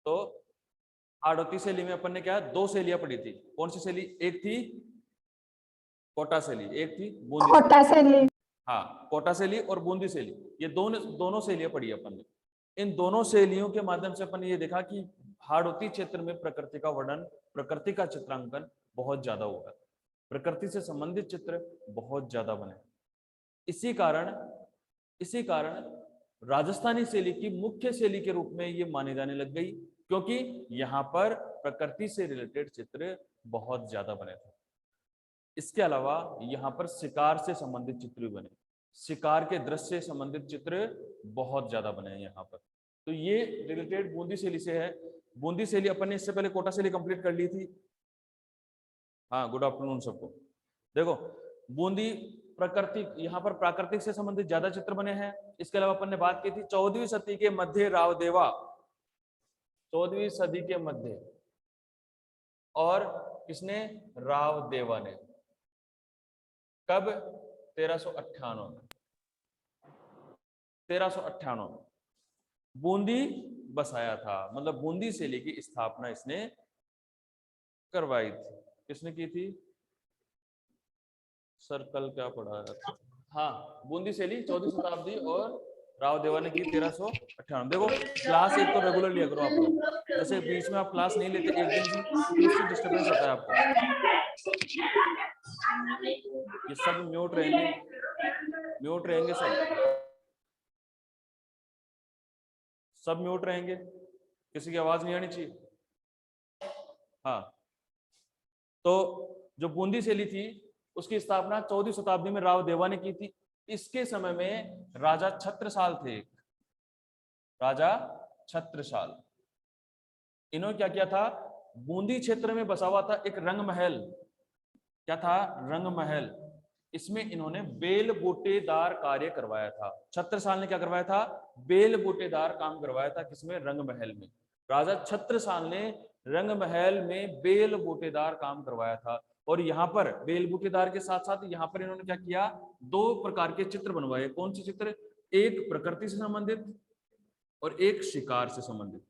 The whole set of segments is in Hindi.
तो हाड़ौती शैली में अपन ने क्या दो शैलियां पढ़ी थी। कौन सी शैली? एक थी कोटा शैली, एक थी बूंदी कोटा शैली। हाँ, कोटा शैली और बूंदी शैली, ये दोनों दोनों शैलियां पढ़ी अपन ने। इन दोनों शैलियों के माध्यम से अपन ने ये देखा कि हाड़ौती क्षेत्र में प्रकृति का वर्णन, प्रकृति का चित्रांकन बहुत ज्यादा हुआ है, प्रकृति से संबंधित चित्र बहुत ज्यादा बने। इसी कारण राजस्थानी शैली की मुख्य शैली के रूप में ये माने जाने लग गई, क्योंकि यहाँ पर प्रकृति से रिलेटेड चित्र बहुत ज्यादा बने थे। इसके अलावा यहाँ पर शिकार से संबंधित चित्र भी बने, शिकार के दृश्य से संबंधित चित्र बहुत ज्यादा बने हैं यहाँ पर। तो ये रिलेटेड बूंदी शैली से है। बूंदी शैली अपन ने इससे पहले कोटा शैली कंप्लीट कर ली थी। हाँ, गुड आफ्टरनून सबको। देखो, बूंदी प्रकृति, यहाँ पर प्राकृतिक से संबंधित ज्यादा चित्र बने हैं। इसके अलावा अपन ने बात की थी 14वीं सदी के मध्य रावदेवा, 14वीं सदी के मध्य, और किसने? रावदेवा ने। कब? 1398 में। 1398 में बूंदी बसाया था, मतलब बूंदी शैली की स्थापना इसने करवाई थी। किसने की थी? सर्कल क्या पढ़ा है? हाँ, बूंदी शैली 14वीं शताब्दी और रावदेवा ने की 1398। देखो, क्लास एक तो रेगुलर लिया करो आप लोग, जैसे बीच में आप क्लास नहीं लेते एक दिन की, तो उससे डिस्टर्बेंस होता है आपको। ये सब म्यूट रहेंगे, म्यूट रहेंगे सब म्यूट रहेंगे, किसी की आवाज नहीं आनी चाहिए। हाँ, तो जो बूंदी शैली थी उसकी स्थापना 14वीं शताब्दी में रावदेवा ने की थी। इसके समय में राजा छत्रसाल थे, राजा छत्रसाल। इन्होंने क्या किया था? बूंदी क्षेत्र में बसा हुआ था एक रंग महल। क्या था? रंग महल। इसमें इन्होंने बेल बूटेदार कार्य करवाया था। छत्रसाल ने क्या करवाया था? बेल बूटेदार काम करवाया था। किसमें? रंग महल में। राजा छत्रसाल ने रंग महल में बेल बूटेदार काम करवाया था। और यहाँ पर बेल बूटेदार के साथ साथ यहाँ पर इन्होंने क्या किया? दो प्रकार के चित्र बनवाए। कौन से चित्र? एक प्रकृति से संबंधित और एक शिकार से संबंधित।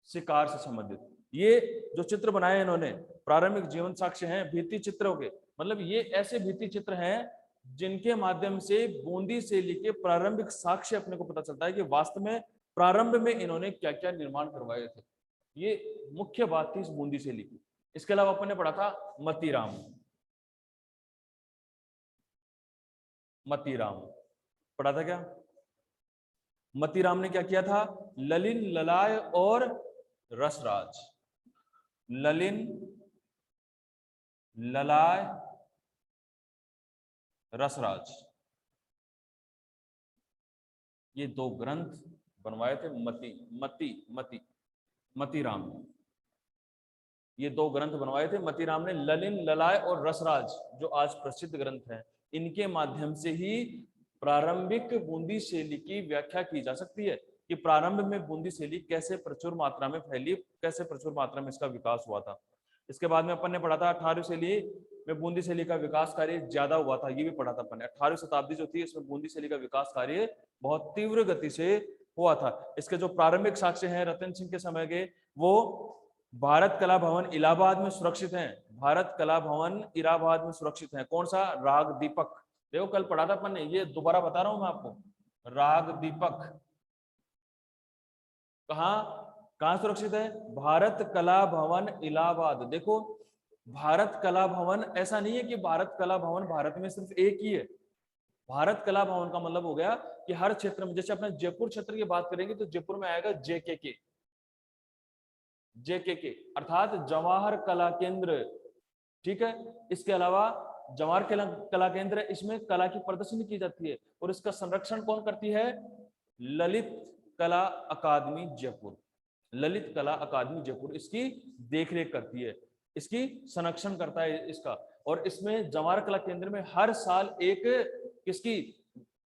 शिकार से संबंधित ये जो चित्र बनाए इन्होंने, प्रारंभिक जीवन साक्ष्य हैं भित्ति चित्रों के। मतलब ये ऐसे भित्ति चित्र हैं जिनके माध्यम से बूंदी शैली के प्रारंभिक साक्ष्य अपने को पता चलता है कि वास्तव में प्रारंभ में इन्होंने क्या क्या निर्माण करवाए थे। ये मुख्य बात थी इस बूंदी शैली की। इसके अलावा अपन ने पढ़ा था मतीराम। मतीराम पढ़ा था क्या? मतीराम ने क्या किया था? ललिन, ललाय और रसराज। ललिन, ललाय, रसराज, ये दो ग्रंथ बनवाए थे मतीराम ने। ये दो ग्रंथ बनवाए थे मतीराम ने, ललिन, ललाय और रसराज, जो आज प्रसिद्ध ग्रंथ हैं। इनके माध्यम से ही प्रारंभिक बूंदी शैली की व्याख्या की जा सकती है कि प्रारंभ में बूंदी शैली कैसे प्रचुर मात्रा में फैली, कैसे प्रचुर मात्रा में इसका विकास हुआ था। इसके बाद में अपन ने पढ़ा था 18वीं शैली में बूंदी शैली का विकास कार्य ज्यादा हुआ था। ये भी पढ़ा था अपन ने। 18वीं शताब्दी जो थी इसमें बूंदी शैली का विकास कार्य बहुत तीव्र गति से हुआ था। इसके जो प्रारंभिक साक्ष्य हैं रतन सिंह के समय के, वो भारत कला भवन इलाहाबाद में सुरक्षित हैं। भारत कला भवन इलाहाबाद में सुरक्षित हैं। कौन सा? राग दीपक। देखो, कल पढ़ा था अपन ने, ये दोबारा बता रहा हूं मैं आपको। राग दीपक कहाँ सुरक्षित है? भारत कला भवन इलाहाबाद। देखो, भारत कला भवन, ऐसा नहीं है कि भारत कला भवन भारत में सिर्फ एक ही है। भारत कला भवन का मतलब हो गया कि हर क्षेत्र में, जैसे अपने जयपुर क्षेत्र की बात करेंगे तो जयपुर में आएगा जेकेके, अर्थात जवाहर कला केंद्र। ठीक है। इसके अलावा जवाहर कला केंद्र, इसमें कला की प्रदर्शनी की जाती है और इसका संरक्षण कौन करती है? ललित कला अकादमी जयपुर। ललित कला अकादमी जयपुर इसकी देखरेख करती है, इसकी संरक्षण करता है इसका। और इसमें जवाहर कला केंद्र में हर साल एक किसकी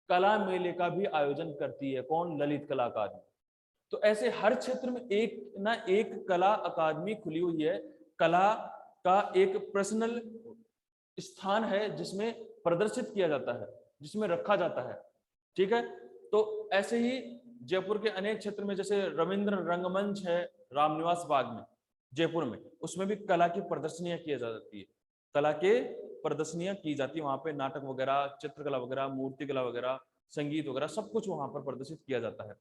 कला मेले का भी आयोजन करती है। कौन? ललित कला अकादमी। तो ऐसे हर क्षेत्र में एक ना एक कला अकादमी खुली हुई है। कला का एक पर्सनल स्थान है जिसमें प्रदर्शित किया जाता है, जिसमें रखा जाता है। ठीक है। तो ऐसे ही जयपुर के अनेक क्षेत्र में, जैसे रविंद्र रंगमंच है रामनिवास बाग में जयपुर में, उसमें भी कला की प्रदर्शनियां की जाती है, कला के प्रदर्शनियां की जाती है वहां पे, नाटक वगैरह, चित्रकला वगैरह, मूर्ति कला वगैरह, संगीत वगैरह सब कुछ वहां पर प्रदर्शित किया जाता है।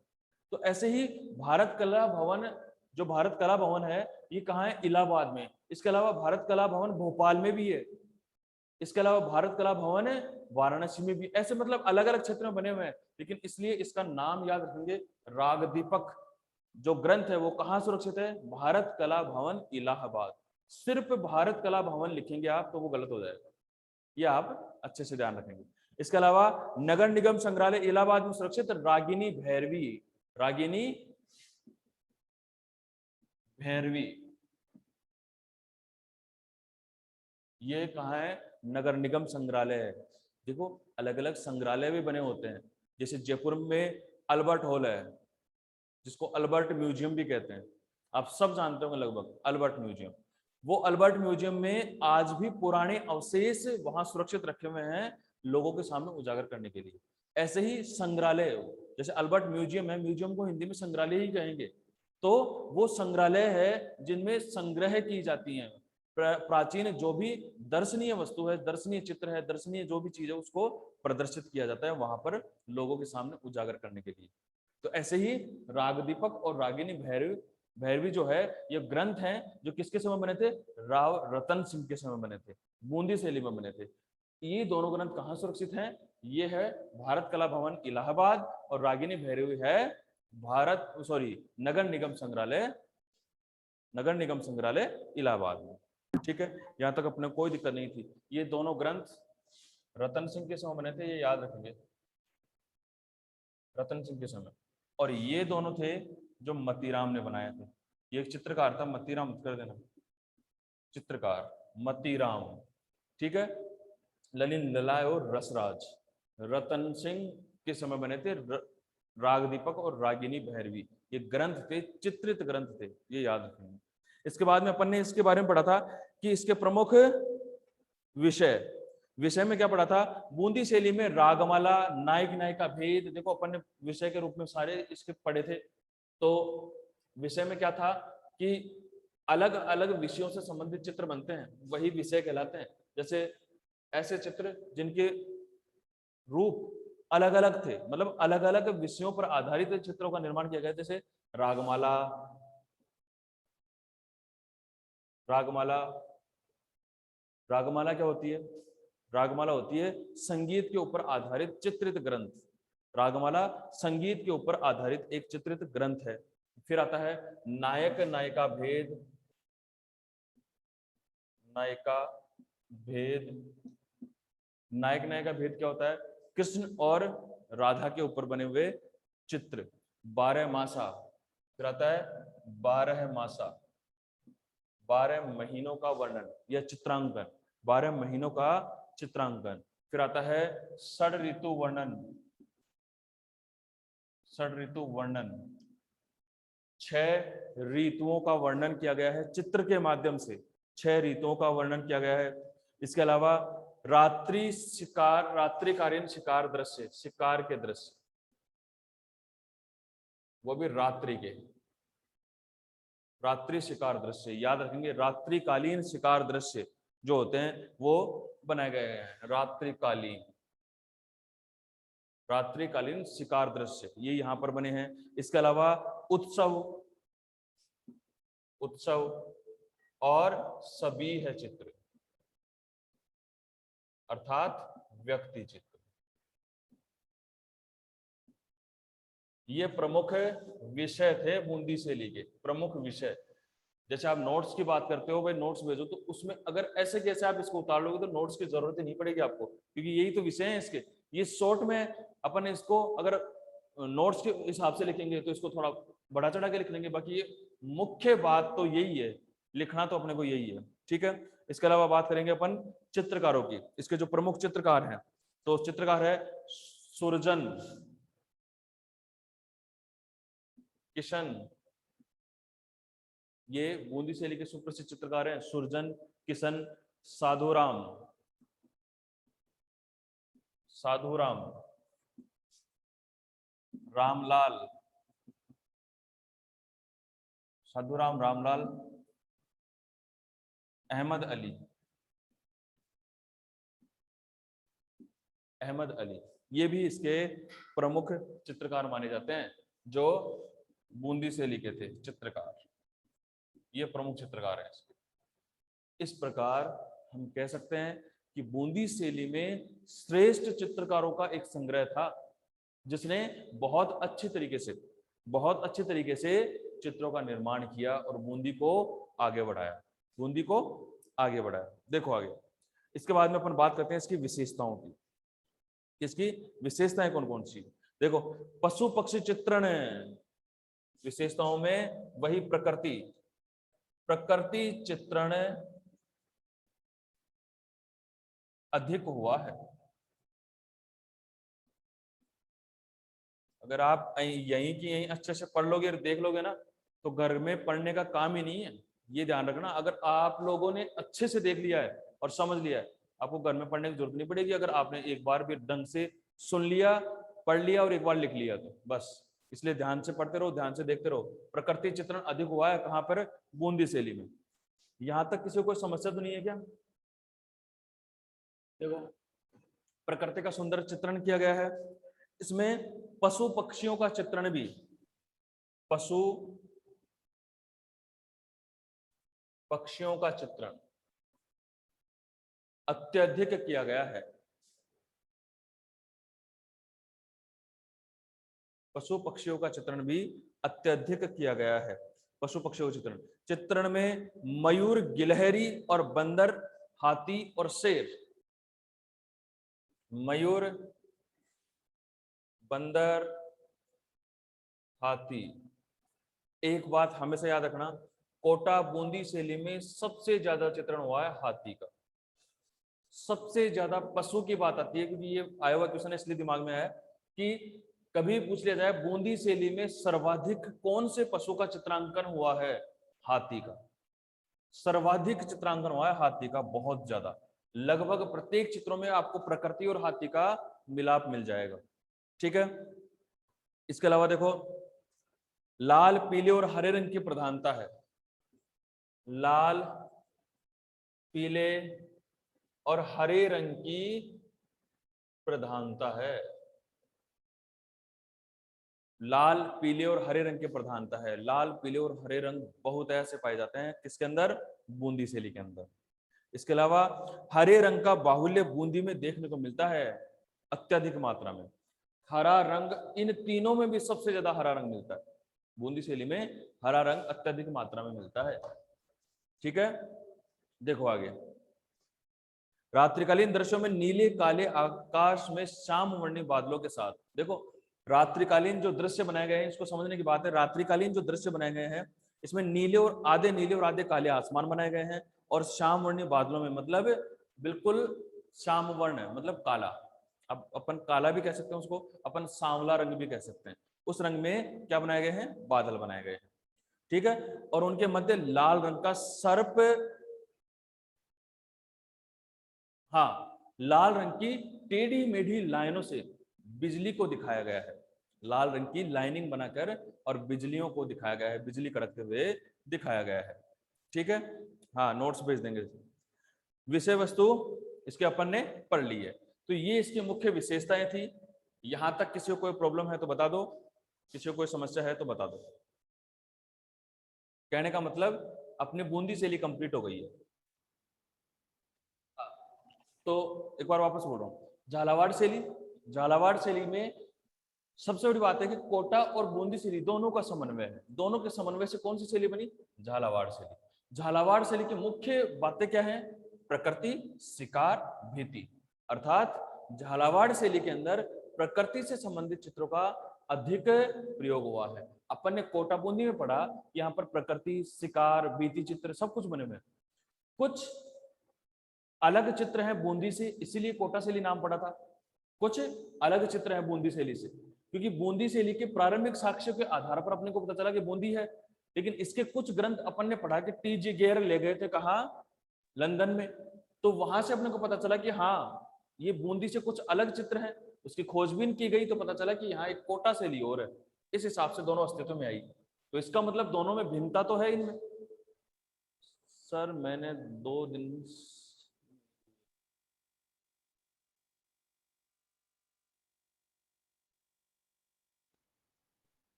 तो ऐसे ही भारत कला भवन, जो भारत कला भवन है ये कहाँ है? इलाहाबाद में। इसके अलावा भारत कला भवन भोपाल में भी है, इसके अलावा भारत कला भवन है वाराणसी में भी। ऐसे मतलब अलग अलग क्षेत्र में बने हुए हैं, लेकिन इसलिए इसका नाम याद रखेंगे, राग दीपक जो ग्रंथ है वो कहाँ सुरक्षित है? भारत कला भवन इलाहाबाद। सिर्फ भारत कला भवन लिखेंगे आप तो वो गलत हो जाएगा, ये आप अच्छे से ध्यान रखेंगे। इसके अलावा नगर निगम संग्रहालय इलाहाबाद में सुरक्षित रागिनी भैरवी, रागिनी भैरवी, ये कहाँ है? नगर निगम संग्रहालय है। देखो अलग अलग संग्रहालय भी बने होते हैं, जैसे जयपुर में अल्बर्ट हॉल है जिसको अल्बर्ट म्यूजियम भी कहते हैं, आप सब जानते होंगे लगभग अल्बर्ट म्यूजियम। वो अल्बर्ट म्यूजियम में आज भी पुराने अवशेष वहां सुरक्षित रखे हुए हैं लोगों के सामने उजागर करने के लिए। ऐसे ही संग्रहालय, जैसे अल्बर्ट म्यूजियम है, म्यूजियम को हिंदी में संग्रहालय ही कहेंगे, तो वो संग्रहालय है जिनमें संग्रह की जाती हैं प्राचीन जो भी दर्शनीय वस्तु है, दर्शनीय चित्र है, दर्शनीय जो भी चीज है उसको प्रदर्शित किया जाता है वहां पर लोगों के सामने उजागर करने के लिए। तो ऐसे ही राग दीपक और रागिनी भैरवी, भैरवी जो है ये ग्रंथ हैं जो किसके समय बने थे? राव रतन सिंह के समय बने थे, बूंदी शैली में बने थे। ये दोनों ग्रंथ कहाँ सुरक्षित हैं? ये है भारत कला भवन इलाहाबाद, और रागिनी भैरवी है नगर निगम संग्रहालय, नगर निगम संग्रहालय इलाहाबाद में। ठीक है, यहां तक अपने कोई दिक्कत नहीं थी। ये दोनों ग्रंथ रतन सिंह के समय बने थे, ये याद रखेंगे, रतन सिंह के समय। और ये दोनों थे जो मतीराम ने बनाए थे। ये एक चित्रकार था मतीराम, कर देना, चित्रकार मतीराम। ठीक है, ललिन ललाय और रसराज रतन सिंह के समय बने थे राग दीपक और रागिनी भैरवी। ये ग्रंथ थे, चित्रित ग्रंथ थे, ये याद रखेंगे। इसके बाद में अपन ने इसके बारे में पढ़ा था कि इसके प्रमुख विषय में क्या पढ़ा था? बूंदी शैली में रागमाला, नायक नायिका भेद। देखो अपन ने विषय के रूप में सारे इसके पढ़े थे। तो विषय में क्या था कि अलग अलग विषयों से संबंधित चित्र बनते हैं, वही विषय कहलाते हैं। जैसे ऐसे चित्र जिनके रूप अलग अलग थे, मतलब अलग अलग विषयों पर आधारित चित्रों का निर्माण किया गया, जैसे रागमाला, रागमाला, रागमाला क्या होती है? रागमाला होती है संगीत के ऊपर आधारित चित्रित ग्रंथ। रागमाला संगीत के ऊपर आधारित एक चित्रित ग्रंथ है। फिर आता है नायक नायिका भेद, नायिका भेद। नायक नायिका भेद क्या होता है? कृष्ण और राधा के ऊपर बने हुए चित्र। 12 मासा, फिर आता है 12 मासा, 12 महीनों का वर्णन या चित्रांकन, 12 महीनों का चित्रांकन। फिर आता है षड ऋतु वर्णन, षड ऋतु वर्णन, 6 ऋतुओं का वर्णन किया गया है चित्र के माध्यम से, 6 ऋतुओं का वर्णन किया गया है। इसके अलावा रात्रि शिकार, रात्रिकालीन शिकार दृश्य, शिकार के दृश्य, वो भी रात्रि के, रात्रि शिकार दृश्य याद रखेंगे। रात्रिकालीन शिकार दृश्य जो होते हैं वो बनाए गए हैं, रात्रिकालीन, रात्रिकालीन शिकार दृश्य ये यहां पर बने हैं। इसके अलावा उत्सव, उत्सव और सभी है चित्र, अर्थात व्यक्ति चित्र। ये प्रमुख विषय थे बूंदी शैली के, प्रमुख विषय। जैसे आप नोट्स की बात करते हो, भाई नोट्स भेजो, तो उसमें अगर ऐसे कैसे आप इसको उतार लोगे तो नोट्स की जरूरत ही नहीं पड़ेगी आपको, क्योंकि यही तो विषय है इसके। ये शॉर्ट में अपन इसको अगर नोट्स के हिसाब से लिखेंगे तो इसको थोड़ा बढ़ा चढ़ा के लिख लेंगे, बाकी ये मुख्य बात तो यही है, लिखना तो अपने को यही है। ठीक है, इसके अलावा बात करेंगे अपन चित्रकारों की, इसके जो प्रमुख चित्रकार हैं, तो चित्रकार है सुरजन किशन, ये बूंदी शैली के सुप्रसिद्ध चित्रकार हैं सुरजन किशन, साधुराम, साधुराम, रामलाल, साधुराम रामलाल, अहमद अली, अहमद अली, ये भी इसके प्रमुख चित्रकार माने जाते हैं, जो बूंदी शैली के थे चित्रकार, ये प्रमुख चित्रकार हैं इसके। इस प्रकार हम कह सकते हैं कि बूंदी शैली में श्रेष्ठ चित्रकारों का एक संग्रह था, जिसने बहुत अच्छे तरीके से चित्रों का निर्माण किया और बूंदी को आगे बढ़ाया, बूंदी को आगे बढ़ाया। देखो आगे, इसके बाद में अपन बात करते हैं इसकी विशेषताओं की। इसकी विशेषताएं कौन कौन सी? देखो, पशु पक्षी चित्रण विशेषताओं में वही प्रकृति चित्रण अधिक हुआ है। अगर आप यहीं की यहीं अच्छे से पढ़ लोगे और देख लोगे ना, तो घर में पढ़ने का काम ही नहीं है, ये ध्यान रखना। अगर आप लोगों ने अच्छे से देख लिया है और समझ लिया है, आपको घर में पढ़ने की जरूरत नहीं पड़ेगी। अगर आपने एक बार भी ढंग से सुन लिया, पढ़ लिया और एक बार लिख लिया तो बस। इसलिए ध्यान से पढ़ते रहो, ध्यान से देखते रहो। प्रकृति चित्रण अधिक हुआ है कहां पर? बूंदी शैली में। यहां तक किसी को कोई समस्या तो नहीं है क्या? देखो, प्रकृति का सुंदर चित्रण किया गया है। इसमें पशु पक्षियों का चित्रण भी, पशु पक्षियों का चित्रण अत्यधिक किया गया है। पशु पक्षियों का चित्रण भी अत्यधिक किया गया है। पशु पक्षियों का चित्रण में मयूर, गिलहरी और बंदर, हाथी और शेर, मयूर, बंदर, हाथी। एक बात हमेशा याद रखना, कोटा बूंदी शैली में सबसे ज्यादा चित्रण हुआ है हाथी का। सबसे ज्यादा पशु की बात आती है, क्योंकि ये आया हुआ क्वेश्चन इसलिए दिमाग में आया कि कभी पूछ लिया जाए बूंदी शैली में सर्वाधिक कौन से पशु का चित्रांकन हुआ है? हाथी का। सर्वाधिक चित्रांकन हुआ है हाथी का, बहुत ज्यादा। लगभग प्रत्येक चित्रों में आपको प्रकृति और हाथी का मिलाप मिल जाएगा। ठीक है। इसके अलावा देखो, लाल, पीले और हरे रंग की प्रधानता है। लाल, पीले और हरे रंग की प्रधानता है। लाल, पीले और हरे रंग की प्रधानता है। लाल, पीले और हरे रंग बहुत ऐसे पाए जाते हैं किसके अंदर? बूंदी शैली के अंदर। इसके अलावा हरे रंग का बाहुल्य बूंदी में देखने को मिलता है अत्यधिक मात्रा में। हरा रंग, इन तीनों में भी सबसे ज्यादा हरा रंग मिलता है। बूंदी शैली में हरा रंग अत्यधिक मात्रा में मिलता है। ठीक है। देखो आगे, रात्रिकालीन दृश्यों में नीले काले आकाश में श्याम वर्णीय बादलों के साथ। देखो, रात्रिकालीन जो दृश्य बनाए गए हैं, इसको समझने की बात है। रात्रिकालीन जो दृश्य बनाए गए हैं, इसमें नीले और आधे काले आसमान बनाए गए हैं, और श्याम वर्णीय बादलों में मतलब बिल्कुल श्याम वर्ण है, मतलब काला। अब अपन काला भी कह सकते हैं उसको, अपन सांवला रंग भी कह सकते हैं। उस रंग में क्या बनाए गए हैं? बादल बनाए गए हैं। ठीक है। और उनके मध्य लाल रंग का सर्प, हाँ, लाल रंग की टेढ़ी मेढ़ी लाइनों से बिजली को दिखाया गया है। लाल रंग की लाइनिंग बनाकर और बिजलियों को दिखाया गया है, बिजली कड़कते हुए दिखाया गया है। ठीक है। हाँ, नोट्स भेज देंगे। विषय वस्तु इसके अपन ने पढ़ ली है। तो ये इसकी मुख्य विशेषताएं थी। यहां तक किसी को कोई प्रॉब्लम है तो बता दो, किसी को कोई समस्या है तो बता दो। कहने का मतलब अपनी बूंदी शैली कंप्लीट हो गई है। तो एक बार वापस बोल रहा हूँ, झालावाड़ शैली, झालावाड़ शैली में सबसे बड़ी बात है कि कोटा और बूंदी शैली दोनों का समन्वय है। दोनों के समन्वय से कौन सी शैली बनी? झालावाड़ शैली। झालावाड़ शैली की मुख्य बातें क्या हैं? प्रकृति, शिकार, भीति। अर्थात झालावाड़ शैली के अंदर प्रकृति से संबंधित चित्रों का अधिक प्रयोग हुआ है। अपन ने कोटा बूंदी में पढ़ा, यहाँ पर प्रकृति, शिकार, भीति चित्र सब कुछ बने हुए हैं। कुछ अलग चित्र है बूंदी से, इसीलिए कोटा शैली नाम पड़ा था। कुछ अलग चित्र है बूंदी शैली से, क्योंकि बूंदी शैली के प्रारंभिक साक्ष्यों के आधार पर अपने को पता चला कि बूंदी है। लेकिन इसके कुछ ग्रंथ अपन ने पढ़ा कि टी.जी. गेयर ले गए थे कहाँ? लंदन में। तो वहां से अपने को पता चला कि हाँ, ये बूंदी से कुछ अलग चित्र है। उसकी खोजबीन की गई तो पता चला कि यहाँ एक कोटा शैली और है। इस हिसाब से दोनों अस्तित्व में आई। तो इसका मतलब दोनों में भिन्नता तो है इनमें। सर मैंने 2 दिन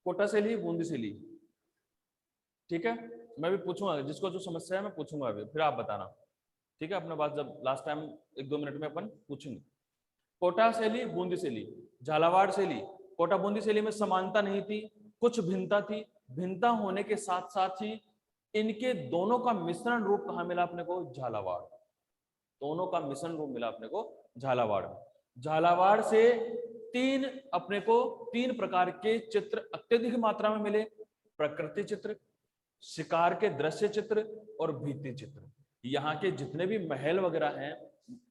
कोटा से ली, बूंदी से ली, ठीक है। मैं भी पूछूंगा, जिसको जो समस्या है मैं पूछूंगा अभी, फिर आप बताना, ठीक है। अपने बात जब लास्ट टाइम 1-2 मिनट में अपन पूछेंगे। कोटा से ली, बूंदी से ली, झालावाड़ से ली। कोटा बूंदी से ली में समानता नहीं थी, कुछ भिन्नता थी। भिन्नता होने के साथ साथ ही इनके दोनों का मिश्रण रूप कहाँ मिला अपने को? झालावाड़। दोनों का मिश्रण रूप मिला अपने को झालावाड़ में। झालावाड़ से अपने को 3 प्रकार के चित्र अत्यधिक मात्रा में मिले। प्रकृति चित्र, शिकार के दृश्य चित्र और भित्ति चित्र। यहाँ के जितने भी महल वगैरह हैं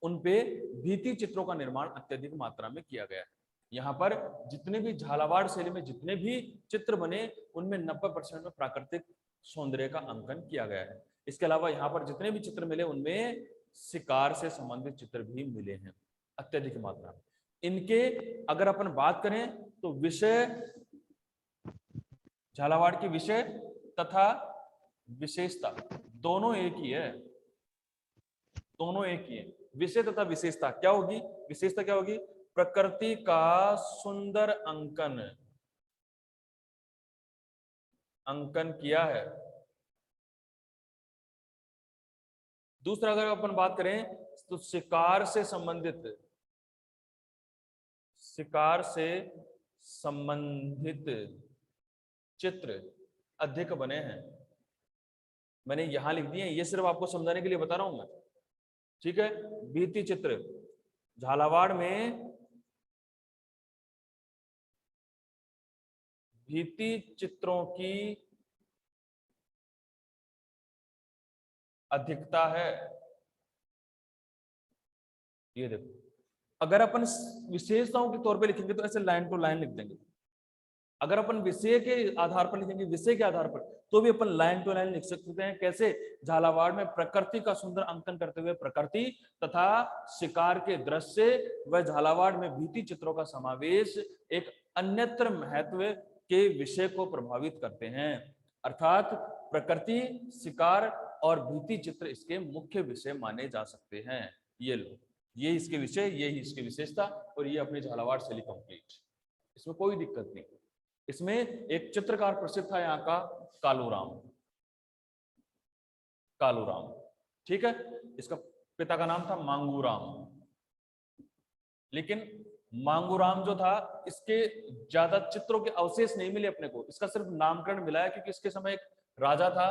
उनपे भित्ति चित्रों का निर्माण अत्यधिक मात्रा में किया गया है। यहाँ पर जितने भी झालावाड़ शैली में जितने भी चित्र बने उनमें 90% में प्राकृतिक सौंदर्य का अंकन किया गया है। इसके अलावा यहाँ पर जितने भी चित्र मिले उनमें शिकार से संबंधित चित्र भी मिले हैं अत्यधिक मात्रा में। इनके अगर अपन बात करें तो विषय, झालावाड़ की विषय तथा विशेषता दोनों एक ही है, दोनों एक ही है। विषय तथा विशेषता क्या होगी? विशेषता क्या होगी? प्रकृति का सुंदर अंकन किया है। दूसरा अगर अपन बात करें तो शिकार से संबंधित चित्र अधिक बने हैं। मैंने यहां लिख दिए, ये सिर्फ आपको समझाने के लिए बता रहा हूं मैं, ठीक है। भित्ति चित्र झालावाड़ में भित्ति चित्रों की अधिकता है। ये देखो, अगर अपन विशेषताओं के तौर पे लिखेंगे तो ऐसे लाइन टू लाइन लिख देंगे। अगर अपन विषय के आधार पर लिखेंगे, विषय के आधार पर, तो भी अपन लाइन टू लाइन लिख सकते हैं। कैसे? झालावाड़ में प्रकृति का सुंदर अंकन करते हुए प्रकृति तथा शिकार के दृश्य व झालावाड़ में भित्ति चित्रों का समावेश एक अन्यत्र महत्व के विषय को प्रभावित करते हैं। अर्थात प्रकृति, शिकार और भित्ति चित्र इसके मुख्य विषय माने जा सकते हैं। ये लो, ये इसके विषय, ये ही इसकी विशेषता, और ये अपनी झालावाड़ शैली कंप्लीट। इसमें कोई दिक्कत नहीं। इसमें एक चित्रकार प्रसिद्ध था यहाँ का, कालूराम, ठीक है। इसका पिता का नाम था मांगूराम। लेकिन मांगूराम जो था, इसके ज्यादा चित्रों के अवशेष नहीं मिले अपने को, इसका सिर्फ नामकरण मिला है क्योंकि इसके समय एक राजा था,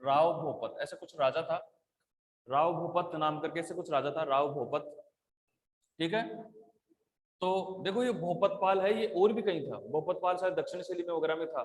राव भोपत, ऐसे कुछ राजा था, राव भोपत नाम करके ऐसे कुछ राजा था, राव भोपत, ठीक है। तो देखो ये भोपतपाल है, ये और भी कहीं था। भोपतपाल शायद दक्षिण शैली में वगैरह में था।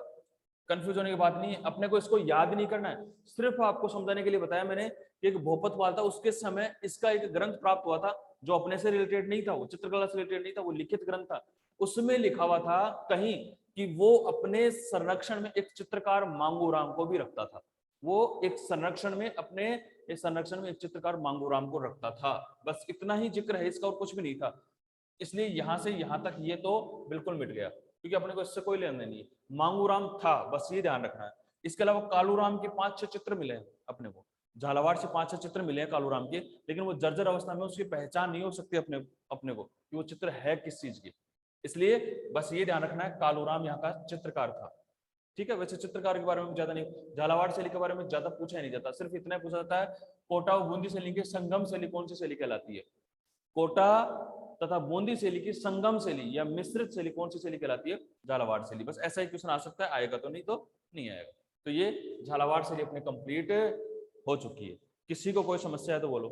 कंफ्यूज होने की बात नहीं है, अपने को इसको याद नहीं करना है, सिर्फ आपको समझाने के लिए बताया मैंने कि एक भोपतपाल था, उसके समय इसका एक ग्रंथ प्राप्त हुआ था जो अपने से रिलेटेड नहीं था, वो चित्रकला से रिलेटेड नहीं था, वो लिखित ग्रंथ था। उसमें लिखा हुआ था कहीं कि वो अपने संरक्षण में एक चित्रकार मांगूराम को भी रखता था। वो एक संरक्षण में एक चित्रकार मांगूराम को रखता था। बस इतना ही जिक्र है इसका, और कुछ भी नहीं था। इसलिए यहां से यहां तक ये तो बिल्कुल मिट गया, क्योंकि अपने को इससे कोई लेना देना नहीं है। मांगूराम था, बस ये ध्यान रखना है। इसके अलावा कालूराम के 5-6 चित्र मिले हैं अपने को, झालावाड़ से 5-6 चित्र मिले हैं कालूराम के, लेकिन वो जर्जर अवस्था में, उसकी पहचान नहीं हो सकती अपने को कि वो चित्र है किस चीज की। इसलिए बस ये ध्यान रखना है, कालूराम यहाँ का चित्रकार था, ठीक है। वैसे चित्रकार के बारे में ज्यादा नहीं, झालावाड़ शैली के बारे में ज्यादा पूछा नहीं जाता, सिर्फ इतना पूछा जाता है कोटा और बूंदी शैली की संगम शैली कौन सी शैली कहलाती है। कोटा तथा बूंदी शैली की संगम शैली या मिश्रित शैली कौन सी शैली कहलाती है? झालावाड़ शैली। बस ऐसा ही क्वेश्चन आ सकता है, आएगा तो, नहीं तो नहीं आएगा। तो ये झालावाड़ शैली अपने कंप्लीट हो चुकी है। किसी को कोई समस्या है तो बोलो।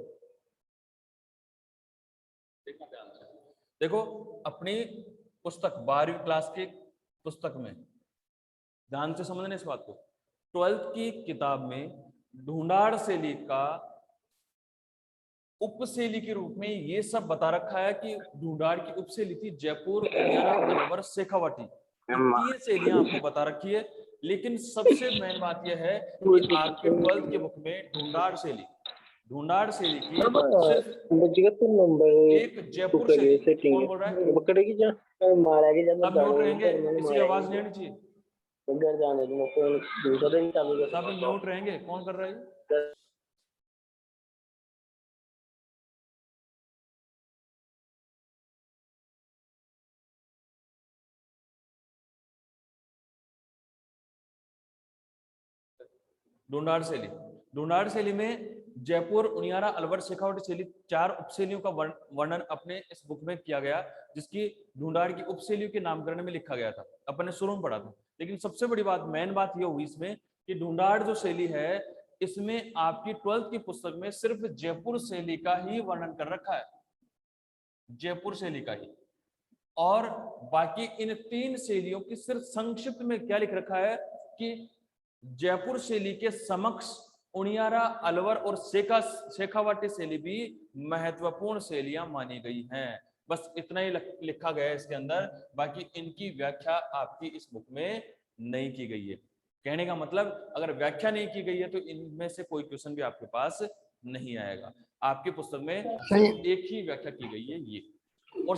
देखो अपनी पुस्तक 12वीं क्लास की पुस्तक में ध्यान से समझना इस बात को, 12th की किताब में ढूंढाड़ शैली का उपशैली के रूप में ये सब बता रखा है कि ढूंढाड़ की उपशैली थी जयपुर, हरियाणा, शेखावाटी। 3 शैलियां आपको बता रखी है, लेकिन सबसे मेन बात यह है कि आपके 12th के बुक में ढूंढाड़ शैली ढूंढाड़ शैली की अब सिर्फ बच्चे का तो नंबर एक तो जयपुर करिए शैली। सेटिंग कौन बोल रहा है? पकड़ेगी जा मारा के जब सब म्यूट जाने रहेंगे, घर में किसी की आवाज नहीं मारेगी आनी चाहिए। घर जाने दूंगा फोन दूसरा ही चालू सब कर म्यूट रहेंगे। कौन कर रहा है? ढूंढाड़ शैली। ढूंढाड़ शैली में जयपुर, उनियारा, अलवर, शेखावटी शैली 4 उपशैलियों का वर्णन अपने इस बुक में किया गया, जिसकी ढूंढाड़ की उपशैलियों के नामकरण में लिखा गया था। अपन ने शुरू में पढ़ा था। लेकिन सबसे बड़ी बात, मेन बात यह हुई इसमें कि ढूंढाड़ जो शैली है, इसमें आपकी 12th की पुस्तक में सिर्फ जयपुर शैली का ही वर्णन कर रखा है, जयपुर शैली का ही। और बाकी इन 3 शैलियों की सिर्फ संक्षिप्त में क्या लिख रखा है कि जयपुर शैली के समक्ष उनियारा, अलवर और शेखावाटी शैली भी महत्वपूर्ण शैलियां मानी गई हैं। बस इतना ही लिखा गया है इसके अंदर। बाकी इनकी व्याख्या आपकी इस बुक में नहीं की गई है। कहने का मतलब, अगर व्याख्या नहीं की गई है तो इनमें से कोई क्वेश्चन भी आपके पास नहीं आएगा। आपकी पुस्तक में सिर्फ एक ही व्याख्या की गई है, ये। और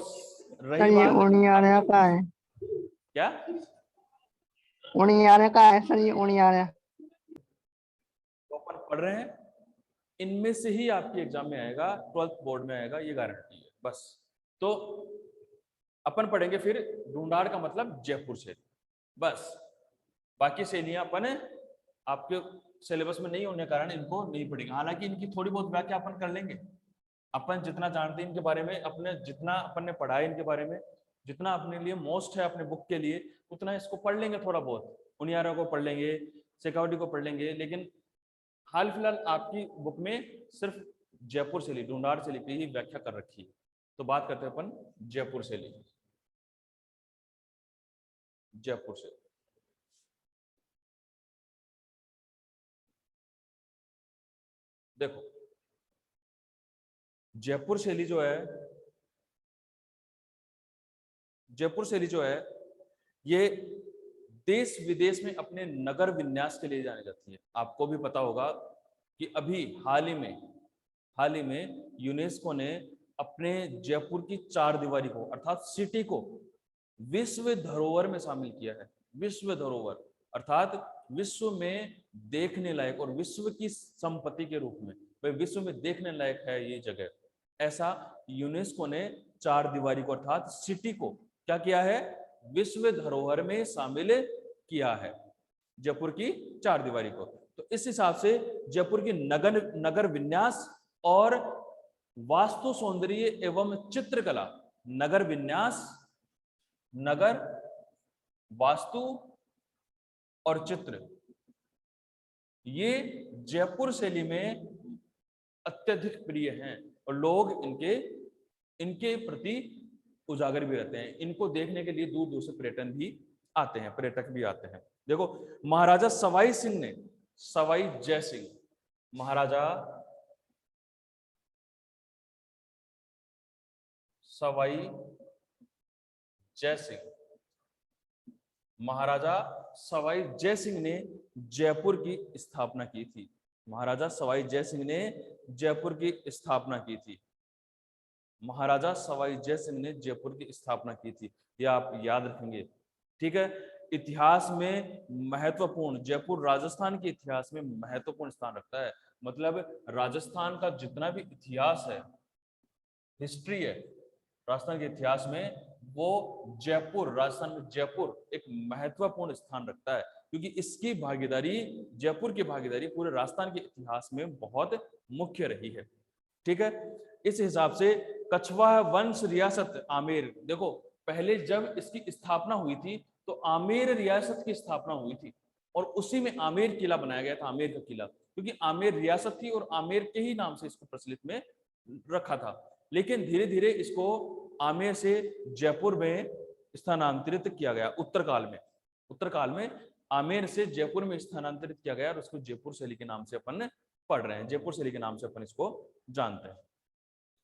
रही बात उनियारा का है, क्या उनियारा का है सर, ये उनियारा तो अपन पढ़ रहे हैं, इनमें से ही आपके एग्जाम में आएगा, 12th बोर्ड में आएगा, ये गारंटी है बस। तो अपन पढ़ेंगे फिर ढूंढाड़ का मतलब जयपुर शैली, बस। बाकी शैलियां अपन आपके सिलेबस में नहीं होने के कारण इनको नहीं पढ़ेंगे। हालांकि इनकी थोड़ी बहुत व्याख्या अपन कर लेंगे। अपन जितना जानते हैं इनके बारे में, अपने जितना अपन ने पढ़ा है इनके बारे में, जितना अपने लिए मोस्ट है अपने बुक के लिए, उतना इसको पढ़ लेंगे थोड़ा बहुत। उनियारा को पढ़ लेंगे, शेखावटी को पढ़ लेंगे। लेकिन हाल फिलहाल आपकी बुक में सिर्फ जयपुर शैली, ढूंढाड़ शैली की ही व्याख्या कर रखी है। तो बात करते हैं अपन जयपुर शैली। जयपुर शैली देखो, जयपुर शैली जो है, जयपुर शैली जो है, ये देश विदेश में अपने नगर विन्यास के लिए जानी जाती है। आपको भी पता होगा कि अभी हाल ही में यूनेस्को ने अपने जयपुर की 4 दीवारी को, अर्थात सिटी को, विश्व धरोहर में शामिल किया है। विश्व धरोहर अर्थात विश्व में देखने लायक और विश्व की संपत्ति के रूप में, भाई विश्व में देखने लायक है ये जगह, ऐसा यूनेस्को ने 4 दीवारी को अर्थात सिटी को क्या किया है, विश्व धरोहर में शामिल किया है, जयपुर की 4 दीवारी को। तो इस हिसाब से जयपुर की नगर विन्यास और वास्तु सौंदर्य एवं चित्रकला, नगर विन्यास, नगर वास्तु और चित्र, ये जयपुर शैली में अत्यधिक प्रिय हैं और लोग इनके प्रति उजागर भी रहते हैं। इनको देखने के लिए दूर दूर से पर्यटक भी आते हैं। देखो, महाराजा सवाई सिंह ने, सवाई जय सिंह, महाराजा सवाई जय सिंह, महाराजा सवाई जय सिंह ने जयपुर की स्थापना की थी। महाराजा सवाई जय सिंह ने जयपुर की स्थापना की थी। महाराजा सवाई जय सिंह ने जयपुर की स्थापना की थी, यह आप याद रखेंगे, ठीक है। इतिहास में महत्वपूर्ण, जयपुर राजस्थान के इतिहास में महत्वपूर्ण स्थान रखता है। मतलब राजस्थान का जितना भी इतिहास है, हिस्ट्री है राजस्थान के इतिहास में, वो जयपुर, राजस्थान में जयपुर एक महत्वपूर्ण स्थान रखता है, क्योंकि इसकी भागीदारी, जयपुर की भागीदारी पूरे राजस्थान के इतिहास में बहुत मुख्य रही है, ठीक है। इस हिसाब से कछवाहा वंश रियासत आमेर, देखो पहले जब इसकी स्थापना हुई थी तो आमेर रियासत की स्थापना हुई थी और उसी में आमेर किला बनाया गया था, आमेर का किला, क्योंकि आमेर रियासत थी और आमेर के ही नाम से इसको प्रचलित में रखा था। लेकिन धीरे धीरे इसको आमेर से जयपुर में स्थानांतरित किया गया उत्तरकाल में आमेर से जयपुर में स्थानांतरित किया गया और उसको जयपुर शैली के नाम से अपन पढ़ रहे हैं, जयपुर शैली के नाम से अपन इसको जानते हैं।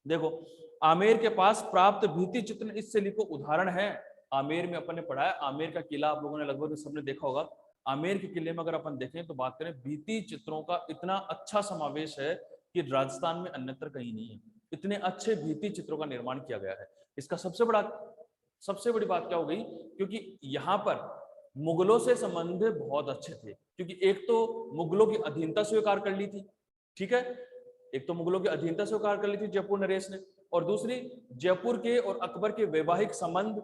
देखो, आमेर के पास प्राप्त भित्ति चित्र इस शैली को उदाहरण है। आमेर में अपन ने पढ़ा है, आमेर का किला आप लोगों ने लगभग सबने देखा होगा। आमेर के किले में अगर अपन देखें तो बात करें, भित्ति चित्रों का इतना अच्छा समावेश है कि राजस्थान में अन्यत्र कहीं नहीं है, इतने अच्छे भित्ति चित्रों का निर्माण किया गया है। इसका सबसे बड़ी बात क्या हो गई, क्योंकि यहाँ पर मुगलों से संबंध बहुत अच्छे थे, क्योंकि एक तो मुगलों की अधीनता स्वीकार कर ली थी, ठीक है, एक तो मुगलों की अधीनता स्वीकार कर ली थी जयपुर नरेश ने, और दूसरी जयपुर के और अकबर के वैवाहिक संबंध,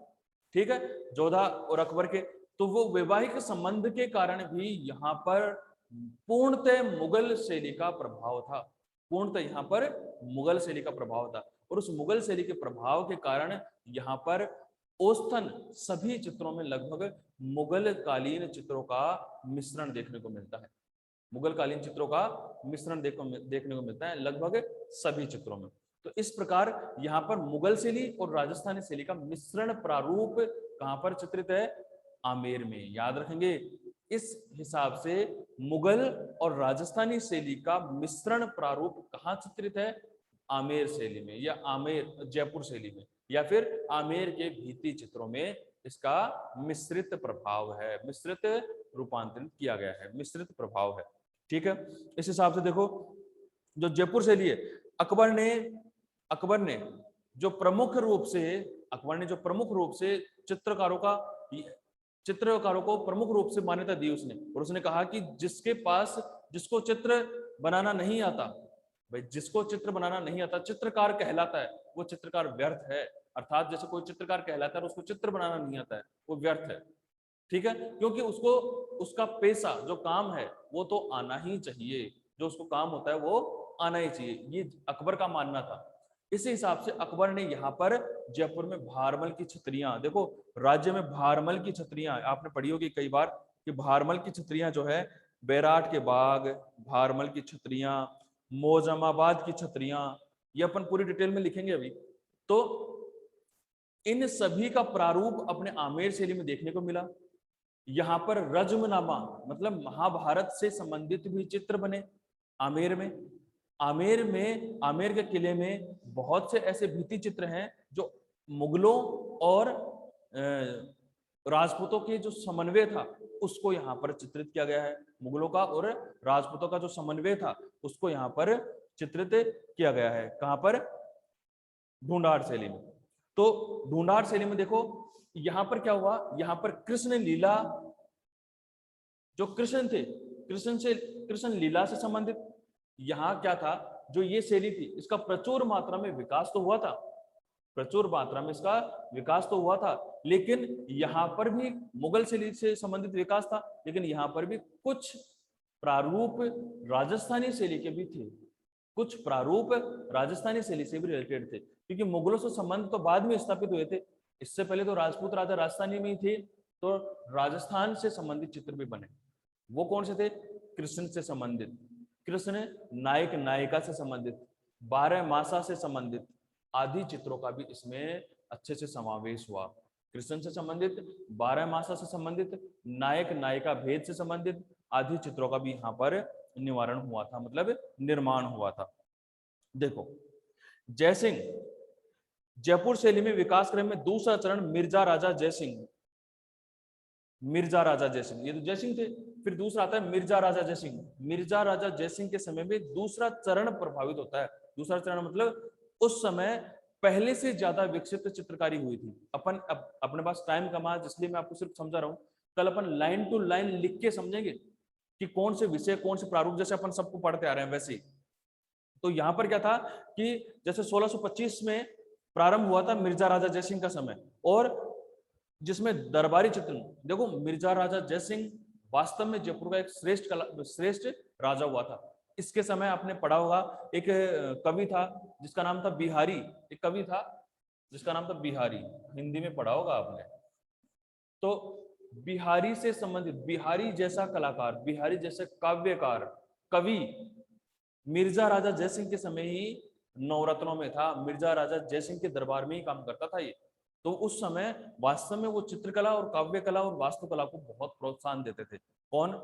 ठीक है, जोधा और अकबर के, तो वो वैवाहिक संबंध के कारण भी यहाँ पर पूर्णतः मुगल शैली का प्रभाव था, पूर्णतः यहाँ पर मुगल शैली का प्रभाव था। और उस मुगल शैली के प्रभाव के कारण यहाँ पर औसतन सभी चित्रों में लगभग मुगल कालीन चित्रों का मिश्रण देखने को मिलता है, मुगल कालीन चित्रों का मिश्रण देखने को मिलता है लगभग सभी चित्रों में। तो इस प्रकार यहाँ पर मुगल शैली और राजस्थानी शैली का मिश्रण प्रारूप कहाँ पर चित्रित है, आमेर में। याद रखेंगे, इस हिसाब से मुगल और राजस्थानी शैली का मिश्रण प्रारूप कहाँ चित्रित है, आमेर शैली में, या आमेर जयपुर शैली में, या फिर आमेर के भित्ति चित्रों में इसका मिश्रित प्रभाव है, मिश्रित रूपांतरित किया गया है, मिश्रित प्रभाव है, ठीक है। इस हिसाब से देखो, जो जयपुर शैली है, अकबर ने जो प्रमुख रूप से चित्रकारों को प्रमुख रूप से मान्यता दी उसने, और उसने कहा कि जिसको चित्र बनाना नहीं आता, भाई जिसको चित्र बनाना नहीं आता चित्रकार कहलाता है, वो चित्रकार व्यर्थ है। अर्थात जैसे कोई चित्रकार कहलाता है और उसको चित्र बनाना नहीं आता है, वो व्यर्थ है, ठीक है, क्योंकि उसको उसका पेशा जो काम है वो तो आना ही चाहिए, जो उसको काम होता है वो आना ही चाहिए, ये अकबर का मानना था। इसी हिसाब से अकबर ने यहाँ पर जयपुर में भारमल की छतरियां, देखो राज्य में भारमल की छतरियां आपने पढ़ी होगी कई बार कि भारमल की छतरियां जो है, बैराट के बाग, भारमल की छतरियां, मोजमाबाद की छतरियां, ये अपन पूरी डिटेल में लिखेंगे अभी। तो इन सभी का प्रारूप अपने आमेर शैली में देखने को मिला। यहाँ पर रज्मनामा मतलब महाभारत से संबंधित भी चित्र बने आमेर में। आमेर के किले में बहुत से ऐसे भित्ति चित्र हैं जो मुगलों और राजपूतों के जो समन्वय था उसको यहाँ पर चित्रित किया गया है। मुगलों का और राजपूतों का जो समन्वय था उसको यहाँ पर चित्रित किया गया है। कहाँ पर? ढूंढाड़ शैली में। तो ढूंढाड़ शैली में देखो यहाँ पर क्या हुआ, यहाँ पर कृष्ण लीला, जो कृष्ण थे, कृष्ण लीला से संबंधित यहाँ क्या था, जो ये शैली थी इसका प्रचुर मात्रा में विकास तो हुआ था, प्रचुर मात्रा में इसका विकास तो हुआ था, लेकिन यहाँ पर भी मुगल शैली से संबंधित विकास था, लेकिन यहाँ पर भी कुछ प्रारूप राजस्थानी शैली के भी थे, कुछ प्रारूप राजस्थानी शैली से भी रिलेटेड थे, क्योंकि मुगलों से संबंध तो बाद में स्थापित हुए थे, इससे पहले तो राजपूत राजा राजस्थानी में ही थे, तो राजस्थान से संबंधित चित्र भी बने। वो कौन से थे? कृष्ण से संबंधित, कृष्ण नायक नायिका से संबंधित, 12 मासा से संबंधित आदि चित्रों का भी इसमें अच्छे से समावेश हुआ। कृष्ण से संबंधित, 12 मासा से संबंधित, नायक नायिका भेद से संबंधित आदि चित्रों का भी यहाँ पर निवारण हुआ था, मतलब निर्माण हुआ था। देखो जयसिंह, जयपुर शैली में विकास क्रम में दूसरा चरण मिर्जा राजा जयसिंह, मिर्जा राजा जयसिंह, ये तो जयसिंह थे, फिर दूसरा आता है मिर्जा राजा जयसिंह। मिर्जा राजा जयसिंह के समय में दूसरा चरण प्रभावित होता है। दूसरा चरण मतलब उस समय पहले से ज्यादा विकसित चित्रकारी हुई थी। अपने पास टाइम कम है इसलिए मैं आपको सिर्फ समझा रहा हूँ, कल अपन लाइन टू लाइन लिख के समझेंगे कि कौन से विषय कौन से प्रारूप, जैसे अपन सबको पढ़ते आ रहे हैं वैसे ही। तो यहाँ पर क्या था कि जैसे 1625 में प्रारंभ हुआ था मिर्जा राजा जयसिंह का समय, और जिसमें दरबारी चित्र, देखो मिर्जा राजा जयसिंह वास्तव में जयपुर का एक श्रेष्ठ राजा हुआ था। इसके समय आपने पढ़ा होगा, एक कवि था जिसका नाम था बिहारी, एक कवि था जिसका नाम था बिहारी, हिंदी में पढ़ा होगा आपने। तो बिहारी से संबंधित, बिहारी जैसा कलाकार, बिहारी जैसे काव्यकार कवि मिर्जा राजा जयसिंह के समय ही नवरत्नों में था, मिर्जा राजा जयसिंह के दरबार में ही काम करता था ये। तो उस समय वास्तव में वो चित्रकला और काव्य कला और वास्तुकला को बहुत प्रोत्साहन देते थे। कौन?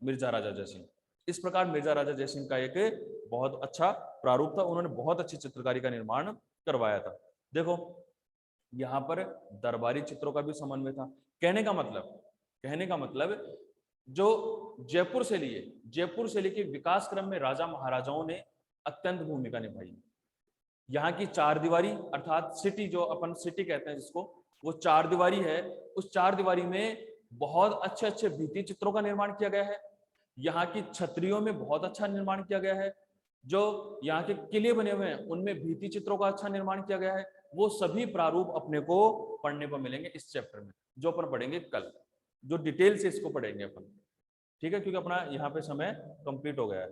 मिर्जा राजा जयसिंह। इस प्रकार मिर्जा राजा जयसिंह का एक बहुत अच्छा प्रारूप था, उन्होंने बहुत अच्छी चित्रकारी का निर्माण करवाया था। देखो यहाँ पर दरबारी चित्रों का भी समन्वय था। कहने का मतलब जो जयपुर शैली है, जयपुर शैली के विकास क्रम में राजा महाराजाओं ने अत्यंत भूमिका निभाई। यहाँ की चार दीवारी अर्थात सिटी, जो अपन सिटी कहते हैं जिसको, वो चार दीवारी है। उस चार दीवारी में बहुत अच्छे अच्छे भित्ति चित्रों का निर्माण किया गया है। यहाँ की छतरियों में बहुत अच्छा निर्माण किया गया है। जो यहाँ के किले बने हुए हैं उनमें भित्ति चित्रों का अच्छा निर्माण किया गया है। वो सभी प्रारूप अपने को पढ़ने को मिलेंगे इस चैप्टर में, जो अपन पढ़ेंगे कल, जो डिटेल से इसको पढ़ेंगे अपन। ठीक है, क्योंकि अपना यहाँ पे समय कंप्लीट हो गया है।